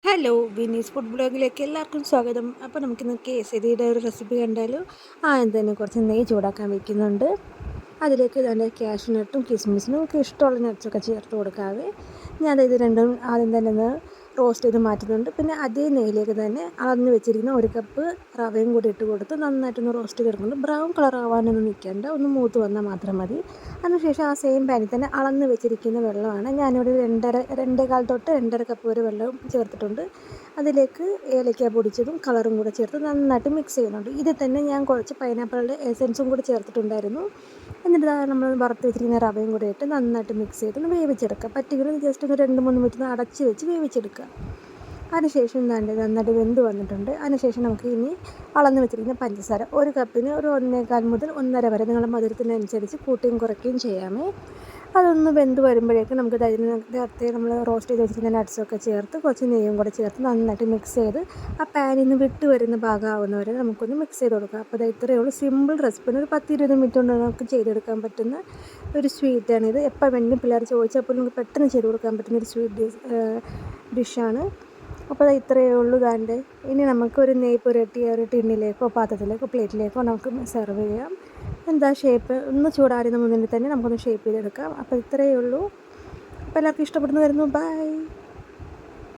Hello Vinees food ബ്ലോഗിലേക്ക് എല്ലാവർക്കും സ്വാഗതം. അപ്പോൾ നമുക്കിന്ന് കേസരിയുടെ ഒരു റെസിപ്പി കണ്ടാലോ. ആദ്യം തന്നെ കുറച്ച് നെയ്യ് ചൂടാക്കാൻ വയ്ക്കുന്നുണ്ട്. അതിലേക്ക് തന്നെ കാഷ്യൂനട്ടും കിസ്മിസിനും നമുക്ക് ഇഷ്ടമുള്ള നട്ട്സൊക്കെ ചേർത്ത് കൊടുക്കാവേ. ഞാൻ ഇത് രണ്ടും ആദ്യം തന്നെ ഒന്ന് റോസ്റ്റ് ചെയ്ത് മാറ്റുന്നുണ്ട്. പിന്നെ അതേ നെയ്യിലേക്ക് തന്നെ അളന്ന് വെച്ചിരിക്കുന്ന ഒരു കപ്പ് റവയും കൂടി ഇട്ട് കൊടുത്ത് നന്നായിട്ടൊന്ന് റോസ്റ്റ് ചെയ്തെടുക്കുന്നുണ്ട്. ബ്രൗൺ കളർ ആവാനൊന്നും നിൽക്കേണ്ട, ഒന്ന് മൂത്ത് വന്നാൽ മാത്രം മതി. അതിനുശേഷം ആ സെയിം പാനിൽ തന്നെ അളന്ന് വെച്ചിരിക്കുന്ന വെള്ളമാണ് ഞാനിവിടെ 2.25 തൊട്ട് 2.5 കപ്പ് വരെ വെള്ളം ചേർത്തിട്ടുണ്ട്. അതിലേക്ക് ഏലക്ക പൊടിച്ചതും കളറും കൂടെ ചേർത്ത് നന്നായിട്ട് മിക്സ് ചെയ്യുന്നുണ്ട്. ഇതിൽ തന്നെ ഞാൻ കുറച്ച് പൈനാപ്പിളിൻ്റെ എസൻസും കൂടി ചേർത്തിട്ടുണ്ടായിരുന്നു. എന്നിട്ട് നമ്മൾ വറുത്ത് വെച്ചിരിക്കുന്ന റവയും കൂടെ ഇട്ട് നന്നായിട്ട് മിക്സ് ചെയ്ത് വേവിച്ചെടുക്കുക. പറ്റുമെങ്കിൽ ജസ്റ്റ് ഒരു 2-3 മിനിറ്റ് അടച്ച് വെച്ച് വേവിച്ചെടുക്കുക. അതിനുശേഷം നന്നായിട്ട് വെന്ത് വന്നിട്ടുണ്ട്. അതിനുശേഷം നമുക്ക് ഇനി അളന്ന് വെച്ചിരിക്കുന്ന പഞ്ചസാര ഒരു കപ്പിന് ഒരു 1.25 മുതൽ 1.5 വരെ നിങ്ങളുടെ മധുരത്തിനനുസരിച്ച് കൂട്ടുകയും കുറയ്ക്കുകയും ചെയ്യാമേ. അതൊന്ന് വെന്ത് വരുമ്പോഴേക്കും നമുക്ക് നേരത്തെ നമ്മൾ റോസ്റ്റ് ചെയ്ത് വെച്ചിരിക്കുന്ന നട്ട്സൊക്കെ ചേർത്ത് കുറച്ച് നെയ്യും കൂടെ ചേർത്ത് നന്നായിട്ട് മിക്സ് ചെയ്ത് ആ പാനിൽ നിന്ന് വിട്ട് വരുന്ന ഭാഗമാവുന്നവരെ നമുക്കൊന്ന് മിക്സ് ചെയ്ത് കൊടുക്കാം. അപ്പോൾ അത് ഇത്രയേ ഉള്ളൂ. സിമ്പിൾ റെസിപ്പി, ഒരു 10-20 മിനിറ്റ് കൊണ്ട് നമുക്ക് ചെയ്തെടുക്കാൻ പറ്റുന്ന ഒരു സ്വീറ്റാണിത്. എപ്പോൾ വേണമെങ്കിലും പിള്ളേർ ചോദിച്ചപ്പോൾ നമുക്ക് പെട്ടെന്ന് ചെയ്ത് കൊടുക്കാൻ പറ്റുന്ന ഒരു സ്വീറ്റ് ഡിഷാണ്. അപ്പോൾ ഇത്രയേ ഉള്ളൂ. ഇനി നമുക്ക് ഒരു നെയ്യ് പുരട്ടിയ ഒരു ടിന്നിലേക്കോ പാത്രത്തിലേക്കോ പ്ലേറ്റിലേക്കോ നമുക്ക് സെർവ് ചെയ്യാം. എന്താ ഷേപ്പ് ഒന്ന് ചൂടാറുന്ന മുന്നിൽ തന്നെ നമുക്കൊന്ന് ഷേപ്പ് ചെയ്തെടുക്കാം. അപ്പോൾ ഇത്രയേ ഉള്ളൂ. അപ്പോൾ എല്ലാവർക്കും ഇഷ്ടപ്പെടുന്നു വരുന്നു. ബൈ.